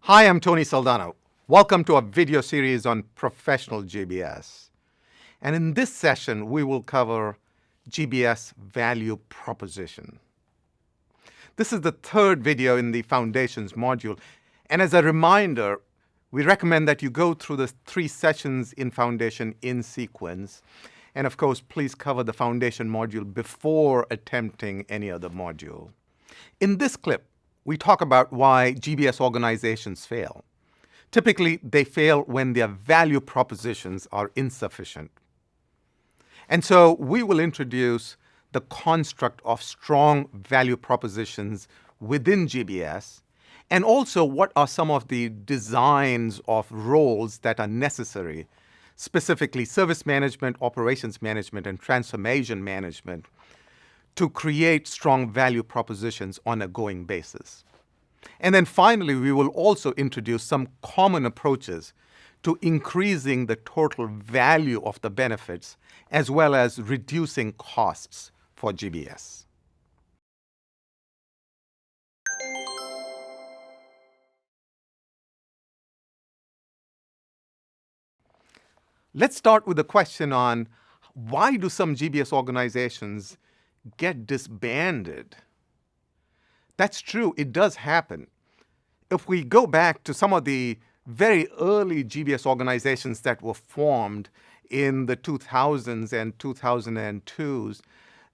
Hi, I'm Tony Saldano. Welcome to a video series on professional GBS. And in this session, we will cover GBS value proposition. This is the third video in the Foundations module. And as a reminder, we recommend that you go through the 3 sessions in Foundation in sequence. And of course, please cover the Foundation module before attempting any other module. In this clip, we talk about why GBS organizations fail. Typically, they fail when their value propositions are insufficient. And so we will introduce the construct of strong value propositions within GBS, and also what are some of the designs of roles that are necessary, specifically service management, operations management, and transformation management, to create strong value propositions on a going basis. And then finally, we will also introduce some common approaches to increasing the total value of the benefits, as well as reducing costs for GBS. Let's start with the question on why do some GBS organizations get disbanded? That's true, it does happen. If we go back to some of the very early GBS organizations that were formed in the 2000s and 2002s,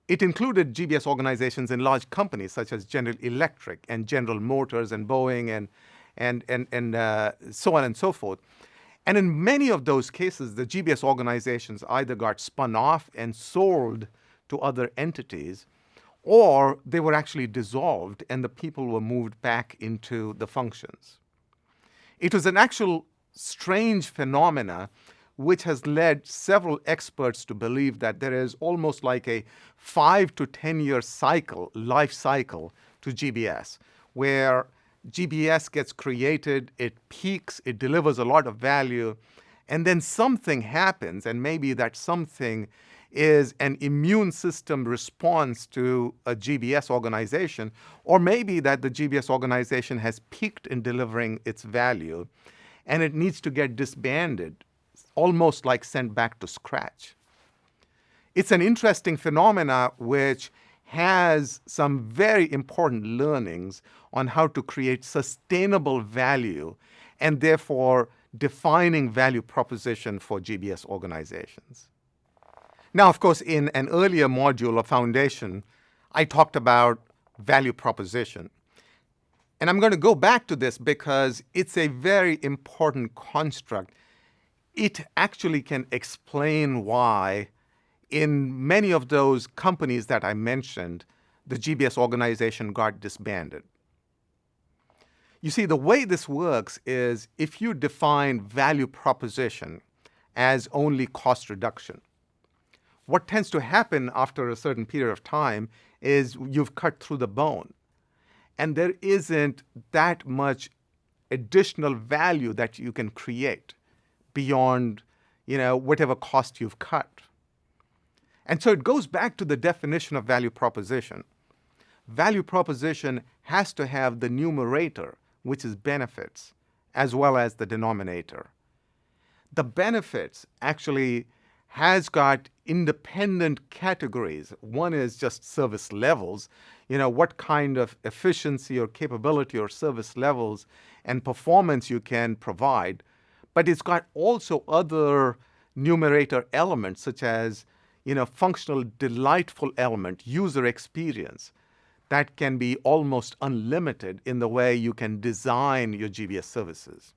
it included GBS organizations in large companies such as General Electric and General Motors and Boeing and so on and so forth. And in many of those cases, the GBS organizations either got spun off and sold to other entities, or they were actually dissolved and the people were moved back into the functions. It was an actual strange phenomena which has led several experts to believe that there is almost like a 5 to 10 year cycle, life cycle to GBS, where GBS gets created, it peaks, it delivers a lot of value, and then something happens, and maybe that something is an immune system response to a GBS organization, or maybe that the GBS organization has peaked in delivering its value, and it needs to get disbanded, almost like sent back to scratch. It's an interesting phenomena which has some very important learnings on how to create sustainable value and therefore defining value proposition for GBS organizations. Now, of course, in an earlier module of Foundation, I talked about value proposition. And I'm going to go back to this because it's a very important construct. It actually can explain why in many of those companies that I mentioned, the GBS organization got disbanded. You see, the way this works is if you define value proposition as only cost reduction, what tends to happen after a certain period of time is you've cut through the bone, and there isn't that much additional value that you can create beyond, whatever cost you've cut. And so it goes back to the definition of value proposition. Value proposition has to have the numerator, which is benefits, as well as the denominator. The benefits actually has got independent categories. One is just service levels, what kind of efficiency or capability or service levels and performance you can provide. But it's got also other numerator elements such as, functional, delightful element, user experience, that can be almost unlimited in the way you can design your GBS services.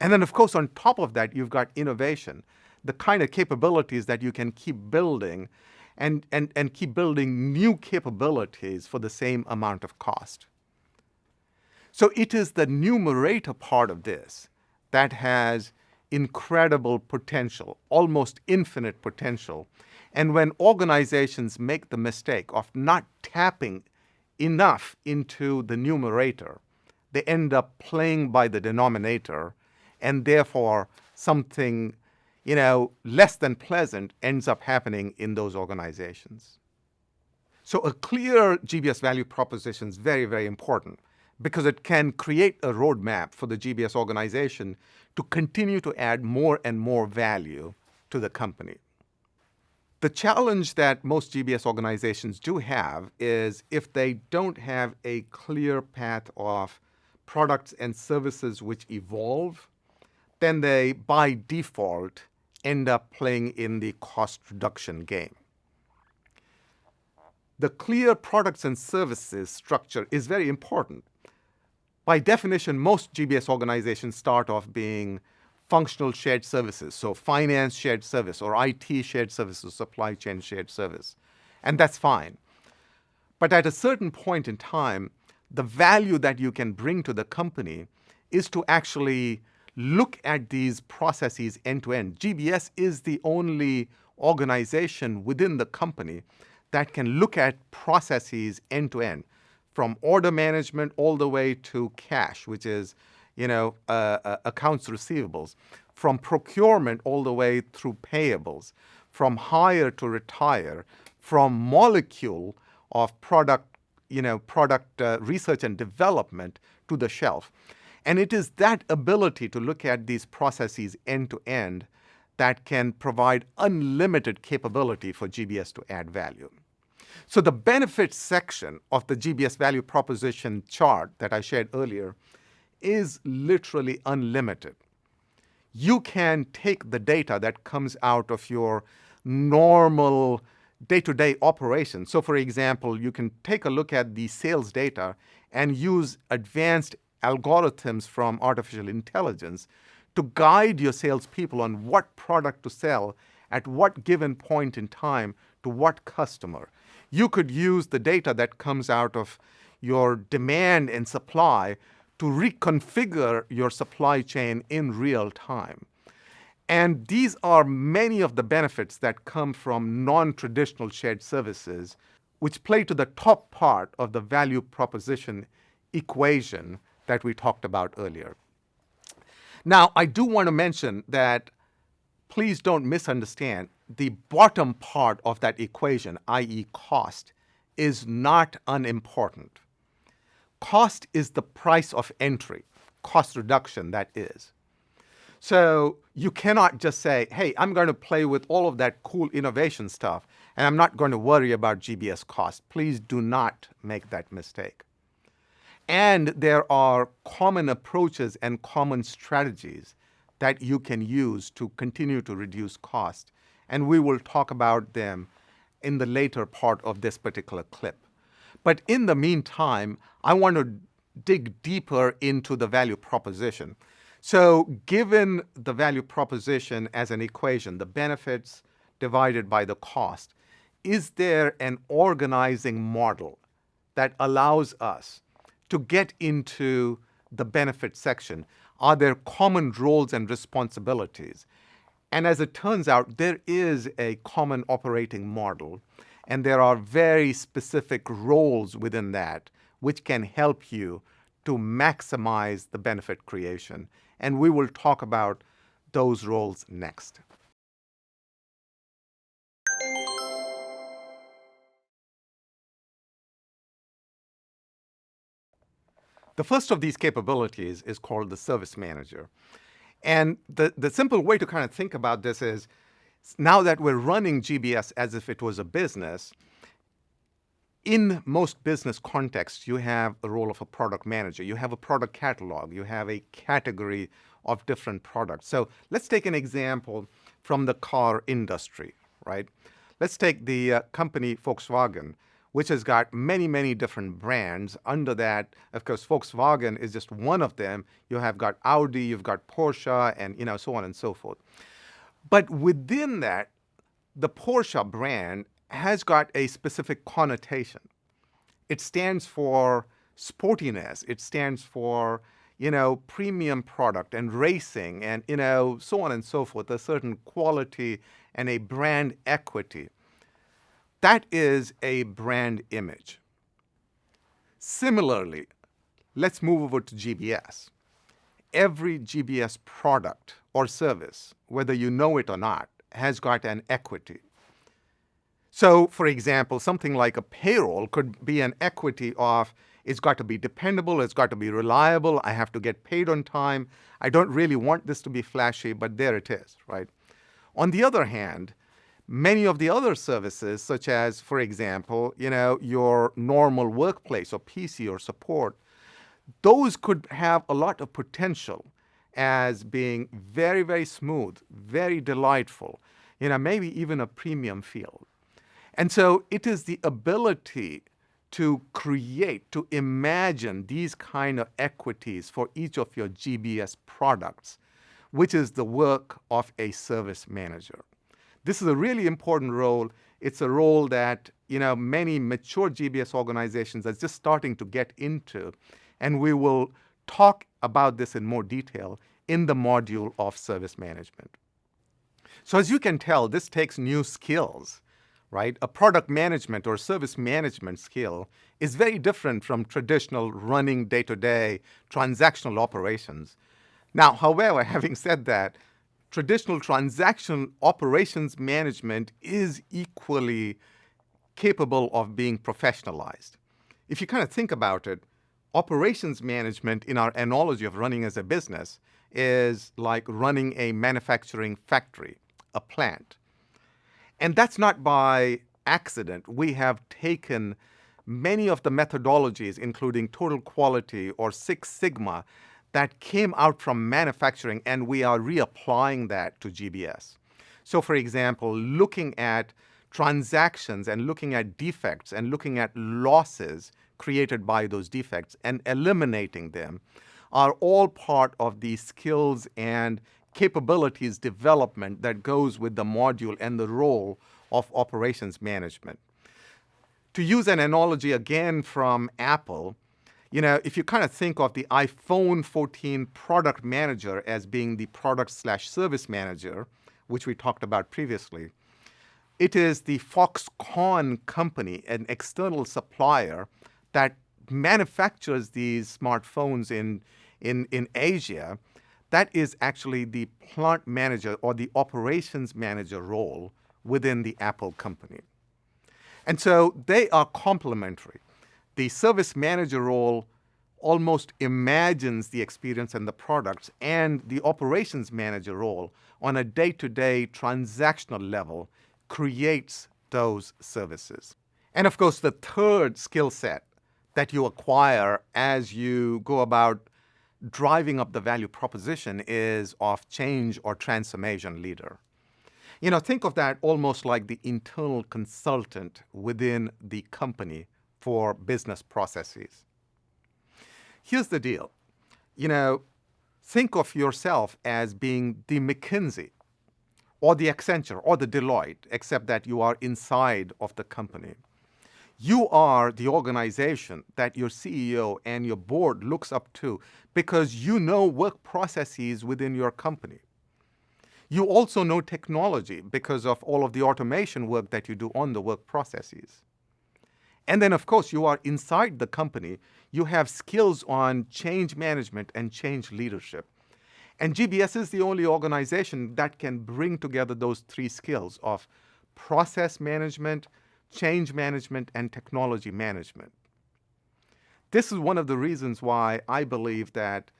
And then, of course, on top of that, you've got innovation, the kind of capabilities that you can keep building and keep building new capabilities for the same amount of cost. So it is the numerator part of this that has incredible potential, almost infinite potential. And when organizations make the mistake of not tapping enough into the numerator, they end up playing by the denominator, and therefore something, less than pleasant ends up happening in those organizations. So a clear GBS value proposition is very, very important because it can create a roadmap for the GBS organization to continue to add more and more value to the company. The challenge that most GBS organizations do have is if they don't have a clear path of products and services which evolve, then they, by default, end up playing in the cost reduction game. The clear products and services structure is very important. By definition, most GBS organizations start off being functional shared services, so finance shared service or IT shared service or supply chain shared service. And that's fine. But at a certain point in time, the value that you can bring to the company is to actually look at these processes end to end. GBS is the only organization within the company that can look at processes end to end, from order management all the way to cash, which is accounts receivables, from procurement all the way through payables, from hire to retire, from molecule of product research and development to the shelf. And it is that ability to look at these processes end to end that can provide unlimited capability for GBS to add value. So the benefits section of the GBS value proposition chart that I shared earlier is literally unlimited. You can take the data that comes out of your normal day-to-day operations. So for example, you can take a look at the sales data and use advanced algorithms from artificial intelligence to guide your salespeople on what product to sell at what given point in time to what customer. You could use the data that comes out of your demand and supply to reconfigure your supply chain in real time. And these are many of the benefits that come from non-traditional shared services, which play to the top part of the value proposition equation that we talked about earlier. Now, I do want to mention that please don't misunderstand, the bottom part of that equation, i.e. cost, is not unimportant. Cost is the price of entry, cost reduction, that is. So you cannot just say, hey, I'm going to play with all of that cool innovation stuff, and I'm not going to worry about GBS cost. Please do not make that mistake. And there are common approaches and common strategies that you can use to continue to reduce cost. And we will talk about them in the later part of this particular clip. But in the meantime, I want to dig deeper into the value proposition. So given the value proposition as an equation, the benefits divided by the cost, is there an organizing model that allows us to get into the benefit section? Are there common roles and responsibilities? And as it turns out, there is a common operating model, and there are very specific roles within that which can help you to maximize the benefit creation. And we will talk about those roles next. The first of these capabilities is called the service manager. And the simple way to kind of think about this is, now that we're running GBS as if it was a business, in most business contexts, you have a role of a product manager. You have a product catalog. You have a category of different products. So let's take an example from the car industry, right? Let's take the company Volkswagen, which has got many, many different brands. Under that, of course, Volkswagen is just one of them. You have got Audi, you've got Porsche, and so on and so forth. But within that, the Porsche brand has got a specific connotation. It stands for sportiness. It stands for, premium product and racing and, so on and so forth, a certain quality and a brand equity. That is a brand image. Similarly, let's move over to GBS. Every GBS product or service, whether you know it or not, has got an equity. So, for example, something like a payroll could be an equity of it's got to be dependable, it's got to be reliable, I have to get paid on time. I don't really want this to be flashy, but there it is, right? On the other hand, many of the other services, such as, for example, your normal workplace or PC or support, those could have a lot of potential as being very, very smooth, very delightful, maybe even a premium field. And so it is the ability to create, to imagine these kind of equities for each of your GBS products, which is the work of a service manager. This is a really important role. It's a role that many mature GBS organizations are just starting to get into, and we will talk about this in more detail in the module of service management. So as you can tell, this takes new skills, right? A product management or service management skill is very different from traditional running day-to-day transactional operations. Now, however, having said that, traditional transaction operations management is equally capable of being professionalized. If you kind of think about it, operations management in our analogy of running as a business is like running a manufacturing factory, a plant. And that's not by accident. We have taken many of the methodologies, including total quality or Six Sigma, that came out from manufacturing, and we are reapplying that to GBS. So, for example, looking at transactions and looking at defects and looking at losses created by those defects and eliminating them are all part of the skills and capabilities development that goes with the module and the role of operations management. To use an analogy again from Apple, if you kind of think of the iPhone 14 product manager as being the product/service manager, which we talked about previously, it is the Foxconn company, an external supplier that manufactures these smartphones in Asia. That is actually the plant manager or the operations manager role within the Apple company. And so they are complementary. The service manager role almost imagines the experience and the products, and the operations manager role on a day-to-day transactional level creates those services. And of course, the third skill set that you acquire as you go about driving up the value proposition is of change or transformation leader. Think of that almost like the internal consultant within the company for business processes. Here's the deal. Think of yourself as being the McKinsey or the Accenture or the Deloitte, except that you are inside of the company. You are the organization that your CEO and your board looks up to because you know work processes within your company. You also know technology because of all of the automation work that you do on the work processes. And then, of course, you are inside the company. You have skills on change management and change leadership. And GBS is the only organization that can bring together those three skills of process management, change management, and technology management. This is one of the reasons why I believe that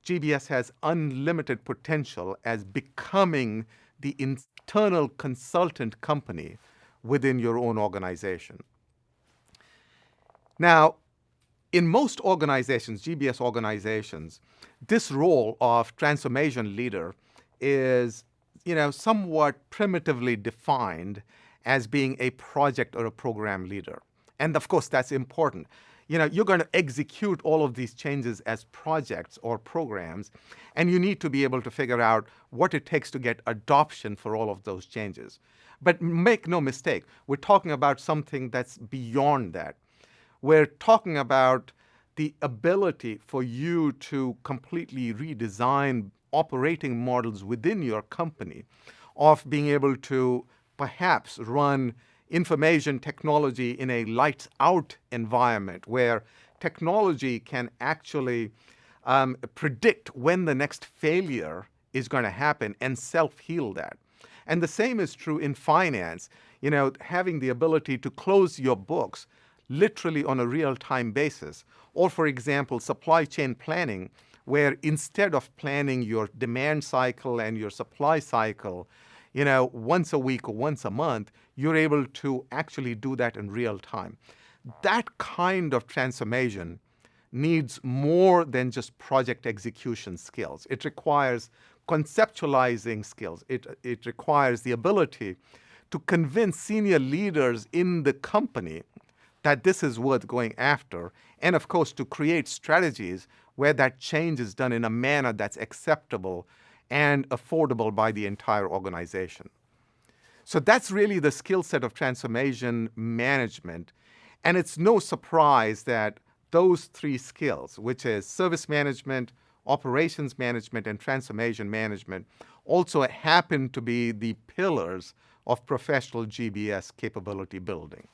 GBS has unlimited potential as becoming the internal consultant company within your own organization. Now, in most organizations, GBS organizations, this role of transformation leader is, somewhat primitively defined as being a project or a program leader. And of course, that's important. You're going to execute all of these changes as projects or programs, and you need to be able to figure out what it takes to get adoption for all of those changes. But make no mistake, we're talking about something that's beyond that. We're talking about the ability for you to completely redesign operating models within your company, of being able to perhaps run information technology in a lights out environment where technology can actually predict when the next failure is going to happen and self-heal that. And the same is true in finance. having the ability to close your books literally on a real-time basis. Or, for example, supply chain planning, where instead of planning your demand cycle and your supply cycle, once a week or once a month, you're able to actually do that in real time. That kind of transformation needs more than just project execution skills. It requires conceptualizing skills. It requires the ability to convince senior leaders in the company that this is worth going after, and of course to create strategies where that change is done in a manner that's acceptable and affordable by the entire organization. So that's really the skill set of transformation management. And it's no surprise that those three skills, which is service management, operations management, and transformation management, also happen to be the pillars of professional GBS capability building.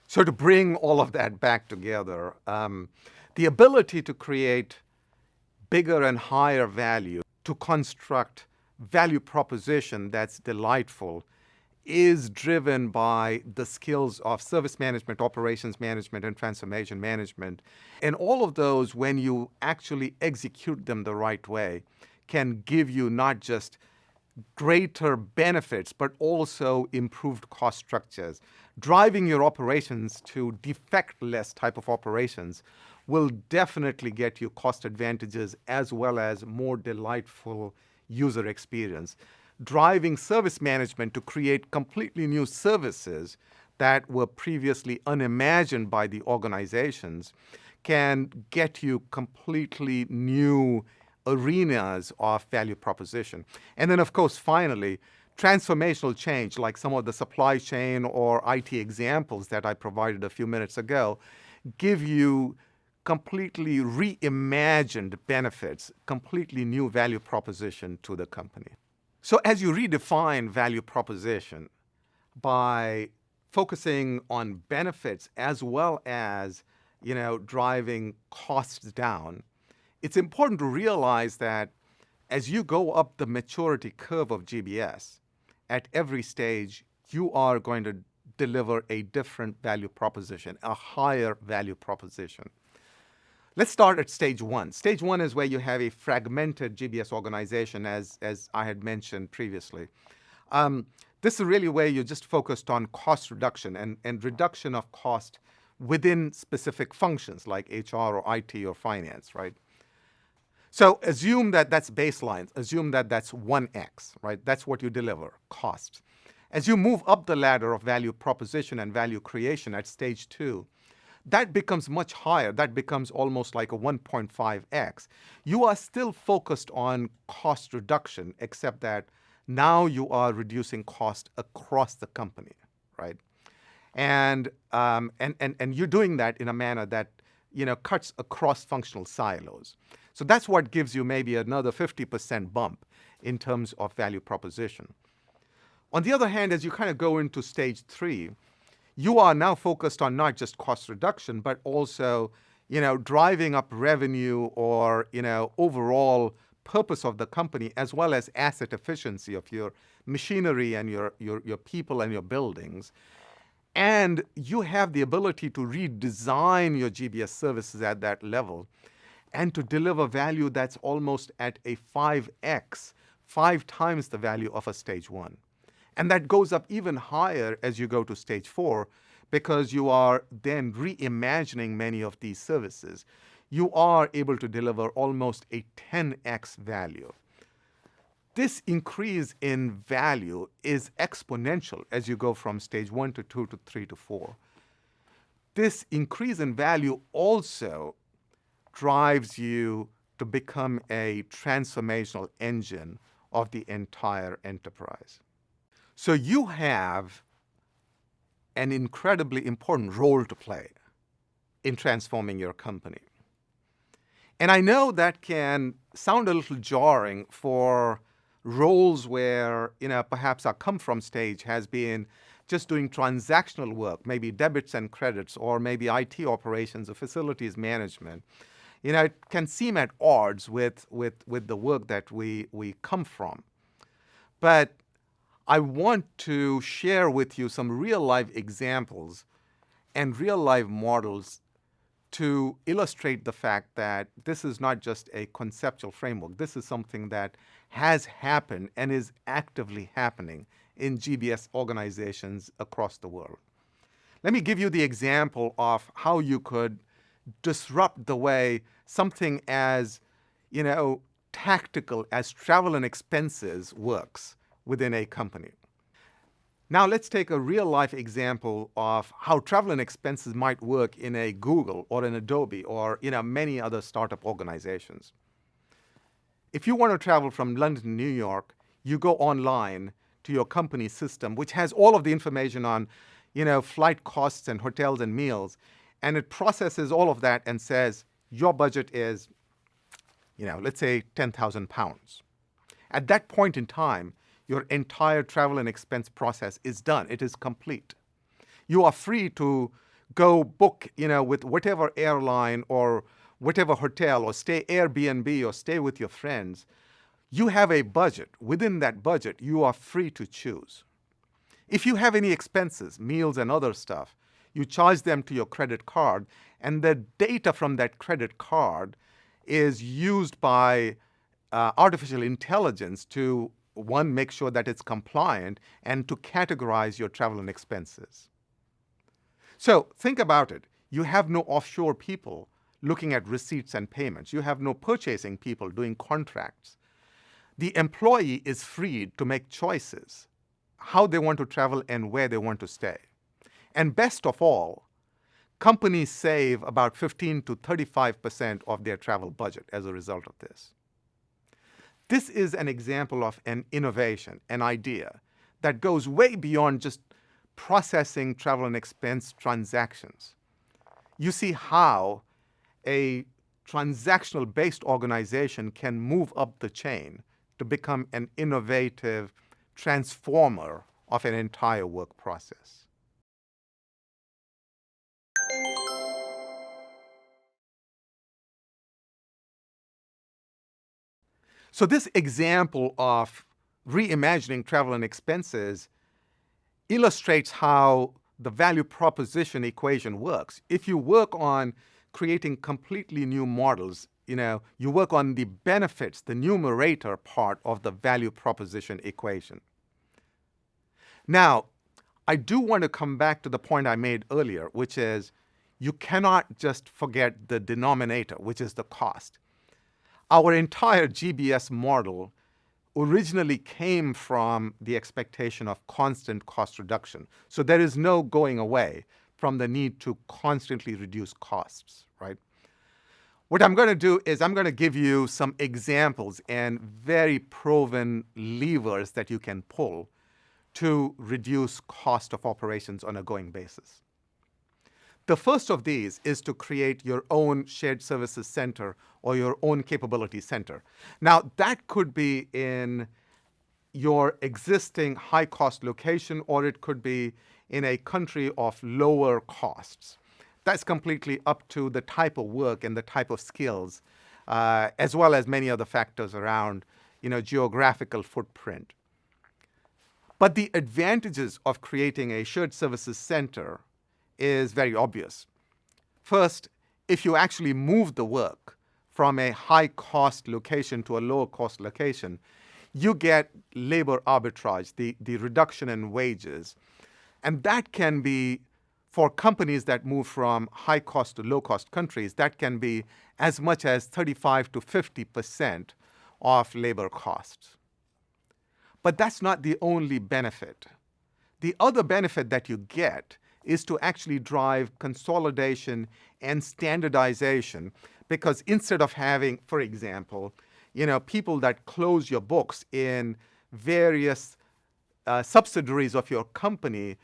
So to bring all of that back together, the ability to create bigger and higher value, to construct value proposition that's delightful, is driven by the skills of service management, operations management, and transformation management. And all of those, when you actually execute them the right way, can give you not just greater benefits, but also improved cost structures. Driving your operations to defectless type of operations will definitely get you cost advantages as well as more delightful user experience. Driving service management to create completely new services that were previously unimagined by the organizations can get you completely new arenas of value proposition. And then, of course, finally, transformational change, like some of the supply chain or IT examples that I provided a few minutes ago, give you completely reimagined benefits, completely new value proposition to the company. So as you redefine value proposition by focusing on benefits as well as, driving costs down, it's important to realize that as you go up the maturity curve of GBS, at every stage, you are going to deliver a different value proposition, a higher value proposition. Let's start at stage one. Stage one is where you have a fragmented GBS organization, as I had mentioned previously. This is really where you're just focused on cost reduction and reduction of cost within specific functions like HR or IT or finance, right? So assume that that's baseline. Assume that that's 1x, right? That's what you deliver, cost. As you move up the ladder of value proposition and value creation at stage two, that becomes much higher. That becomes almost like a 1.5x. You are still focused on cost reduction, except that now you are reducing cost across the company, right? And you're doing that in a manner that cuts across functional silos. So that's what gives you maybe another 50% bump in terms of value proposition. On the other hand, as you kind of go into stage three, you are now focused on not just cost reduction, but also, driving up revenue or, overall purpose of the company, as well as asset efficiency of your machinery and your people and your buildings. And you have the ability to redesign your GBS services at that level and to deliver value that's almost at a 5x, 5 times the value of a stage one. And that goes up even higher as you go to stage four, because you are then reimagining many of these services. You are able to deliver almost a 10x value. This increase in value is exponential as you go from stage 1 to 2 to 3 to 4. This increase in value also drives you to become a transformational engine of the entire enterprise. So you have an incredibly important role to play in transforming your company. And I know that can sound a little jarring for roles where, perhaps our come from stage has been just doing transactional work, maybe debits and credits, or maybe IT operations or facilities management. it can seem at odds with the work that we come from. But I want to share with you some real-life examples and real-life models to illustrate the fact that this is not just a conceptual framework. This is something that has happened and is actively happening in GBS organizations across the world. Let me give you the example of how you could disrupt the way something as, tactical as travel and expenses works within a company. Now let's take a real-life example of how travel and expenses might work in a Google or an Adobe or many other startup organizations. If you want to travel from London to New York, you go online to your company system, which has all of the information on flight costs and hotels and meals, and it processes all of that and says your budget is, let's say 10,000 pounds. At that point in time, your entire travel and expense process is done. It is complete. You are free to go book, with whatever airline or whatever hotel or stay Airbnb or stay with your friends. You have a budget. Within that budget, you are free to choose. If you have any expenses, meals and other stuff, you charge them to your credit card, and the data from that credit card is used by artificial intelligence to, one, make sure that it's compliant, and to categorize your travel and expenses. So think about it. You have no offshore people looking at receipts and payments. You have no purchasing people doing contracts. The employee is freed to make choices how they want to travel and where they want to stay. And best of all, companies save about 15 to 35% of their travel budget as a result of this. This is an example of an innovation, an idea that goes way beyond just processing travel and expense transactions. You see how a transactional-based organization can move up the chain to become an innovative transformer of an entire work process. So this example of reimagining travel and expenses illustrates how the value proposition equation works. If you work on creating completely new models, you work on the benefits, the numerator part of the value proposition equation. Now, I do want to come back to the point I made earlier, which is you cannot just forget the denominator, which is the cost. Our entire GBS model originally came from the expectation of constant cost reduction. So there is no going away from the need to constantly reduce costs, right? What I'm going to do is I'm going to give you some examples and very proven levers that you can pull to reduce cost of operations on a going basis. The first of these is to create your own shared services center or your own capability center. Now, that could be in your existing high-cost location, or it could be in a country of lower costs. That's completely up to the type of work and the type of skills, as well as many other factors around, geographical footprint. But the advantages of creating a shared services center is very obvious. First, if you actually move the work from a high-cost location to a lower-cost location, you get labor arbitrage, the reduction in wages. And that can be, for companies that move from high-cost to low-cost countries, that can be as much as 35 to 50% of labor costs. But that's not the only benefit. The other benefit that you get is to actually drive consolidation and standardization, because instead of having, for example, people that close your books in various subsidiaries of your company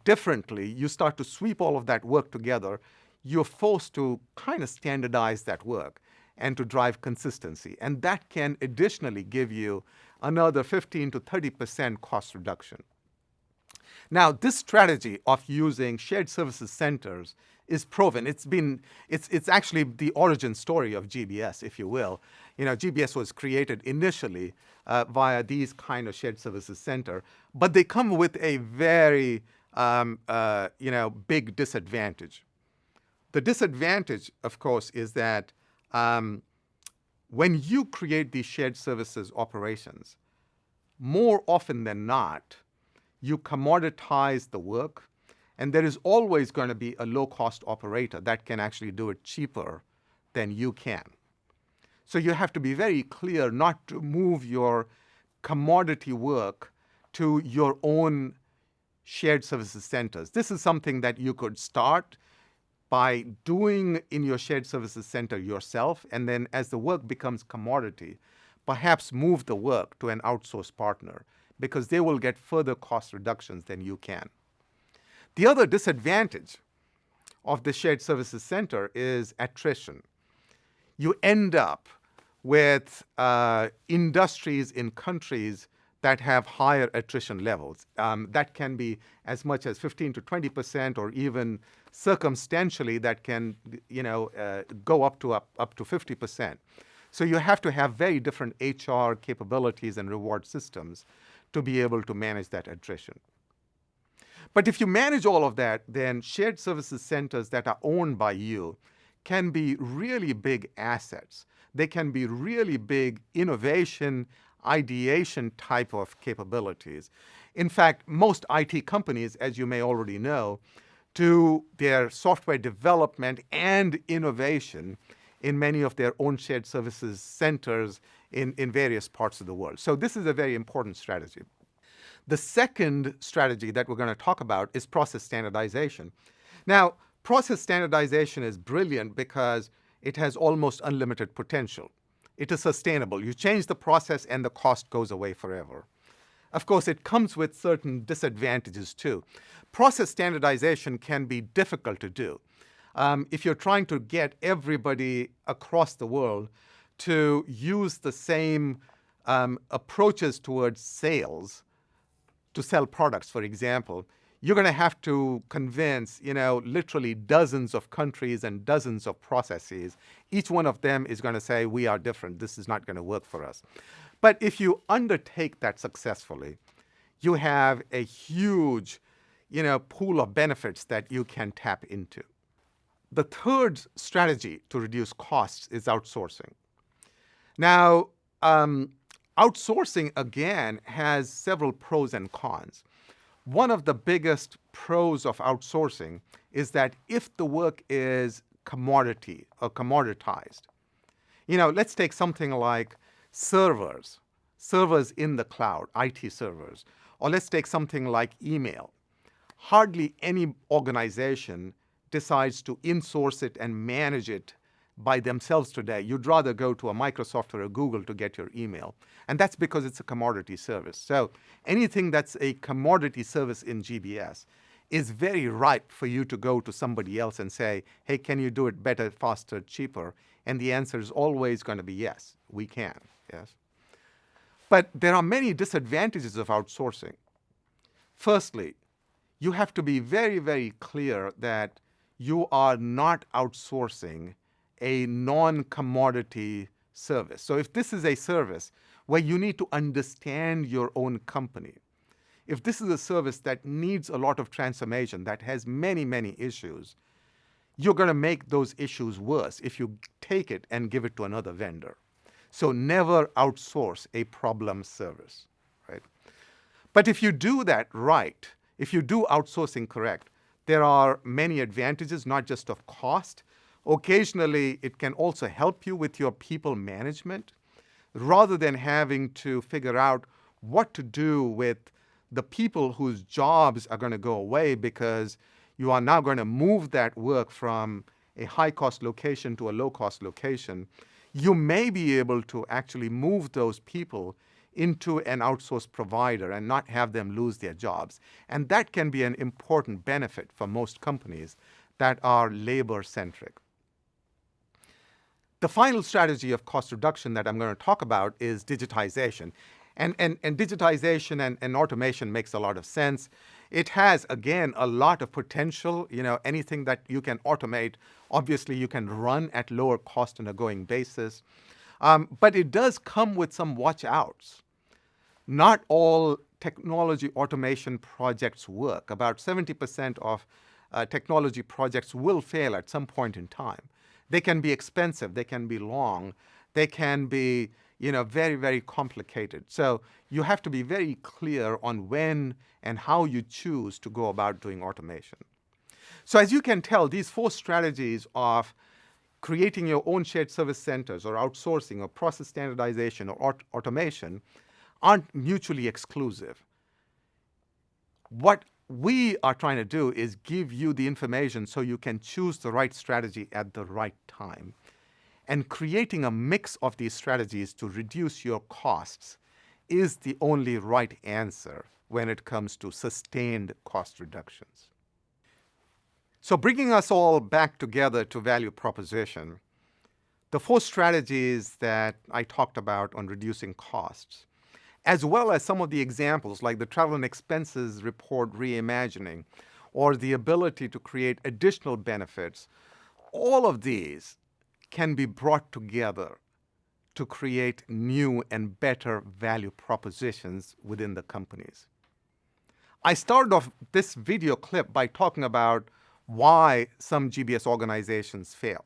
differently, you start to sweep all of that work together. You're forced to kind of standardize that work and to drive consistency. And that can additionally give you another 15 to 30% cost reduction. Now, this strategy of using shared services centers is proven. It's actually the origin story of GBS, if you will. GBS was created initially via these kind of shared services center, but they come with a very big disadvantage. The disadvantage, of course, is that when you create these shared services operations, more often than not, you commoditize the work, and there is always going to be a low-cost operator that can actually do it cheaper than you can. So you have to be very clear not to move your commodity work to your own shared services centers. This is something that you could start by doing in your shared services center yourself, and then as the work becomes commodity, perhaps move the work to an outsourced partner, because they will get further cost reductions than you can. The other disadvantage of the shared services center is attrition. You end up with industries in countries that have higher attrition levels. That can be as much as 15 to 20%, or even circumstantially that can go up to 50%. So you have to have very different HR capabilities and reward systems to be able to manage that attrition. But if you manage all of that, then shared services centers that are owned by you can be really big assets. They can be really big innovation, ideation type of capabilities. In fact, most IT companies, as you may already know, do their software development and innovation in many of their own shared services centers in various parts of the world. So this is a very important strategy. The second strategy that we're going to talk about is process standardization. Now, process standardization is brilliant because it has almost unlimited potential. It is sustainable. You change the process and the cost goes away forever. Of course, it comes with certain disadvantages too. Process standardization can be difficult to do. If you're trying to get everybody across the world to use the same approaches towards sales, to sell products, for example, you're going to have to convince, literally dozens of countries and dozens of processes. Each one of them is going to say, we are different. This is not going to work for us. But if you undertake that successfully, you have a huge, pool of benefits that you can tap into. The third strategy to reduce costs is outsourcing. Now, outsourcing, again, has several pros and cons. One of the biggest pros of outsourcing is that if the work is commodity or commoditized, let's take something like servers in the cloud, IT servers, or let's take something like email. Hardly any organization decides to insource it and manage it by themselves today. You'd rather go to a Microsoft or a Google to get your email. And that's because it's a commodity service. So anything that's a commodity service in GBS is very ripe for you to go to somebody else and say, hey, can you do it better, faster, cheaper? And the answer is always going to be yes, we can. Yes. But there are many disadvantages of outsourcing. Firstly, you have to be very, very clear that you are not outsourcing a non-commodity service. So if this is a service where you need to understand your own company, if this is a service that needs a lot of transformation, that has many, many issues, you're going to make those issues worse if you take it and give it to another vendor. So never outsource a problem service, right? But if you do that right, if you do outsourcing correct, there are many advantages, not just of cost. Occasionally, it can also help you with your people management, rather than having to figure out what to do with the people whose jobs are going to go away because you are now going to move that work from a high-cost location to a low-cost location. You may be able to actually move those people into an outsourced provider and not have them lose their jobs. And that can be an important benefit for most companies that are labor-centric. The final strategy of cost reduction that I'm going to talk about is digitization. And digitization and automation makes a lot of sense. It has, again, a lot of potential. Anything that you can automate, obviously you can run at lower cost on a going basis. But it does come with some watch outs. Not all technology automation projects work. About 70% of technology projects will fail at some point in time. They can be expensive, they can be long, they can be very, very complicated. So you have to be very clear on when and how you choose to go about doing automation. So as you can tell, these 4 strategies of creating your own shared service centers or outsourcing or process standardization or automation aren't mutually exclusive. What we are trying to do is give you the information so you can choose the right strategy at the right time. And creating a mix of these strategies to reduce your costs is the only right answer when it comes to sustained cost reductions. So bringing us all back together to value proposition, the 4 strategies that I talked about on reducing costs, as well as some of the examples like the travel and expenses report reimagining or the ability to create additional benefits, all of these can be brought together to create new and better value propositions within the companies. I started off this video clip by talking about why some GBS organizations fail.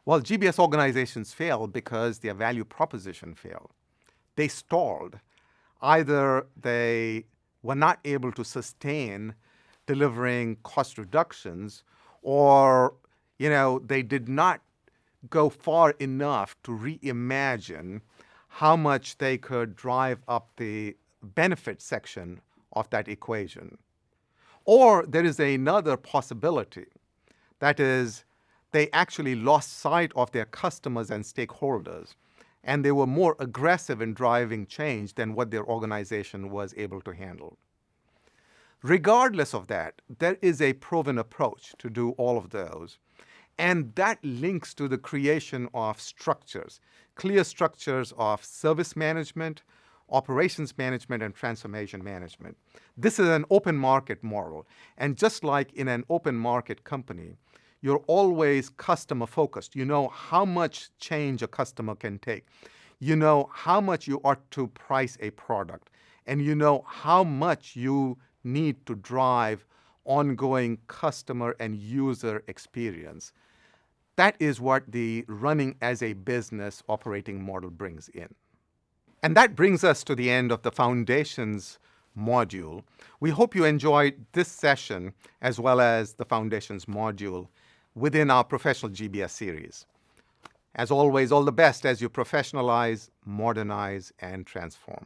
Well, GBS organizations fail because their value proposition failed. They stalled. Either they were not able to sustain delivering cost reductions, or they did not go far enough to reimagine how much they could drive up the benefit section of that equation. Or there is another possibility, that is, they actually lost sight of their customers and stakeholders, and they were more aggressive in driving change than what their organization was able to handle. Regardless of that, there is a proven approach to do all of those. And that links to the creation of structures, clear structures of service management, operations management, and transformation management. This is an open market model. And just like in an open market company, you're always customer focused. You know how much change a customer can take. You know how much you ought to price a product. And you know how much you need to drive ongoing customer and user experience. That is what the running as a business operating model brings in. And that brings us to the end of the Foundations module. We hope you enjoyed this session as well as the Foundations module within our Professional GBS series. As always, all the best as you professionalize, modernize, and transform.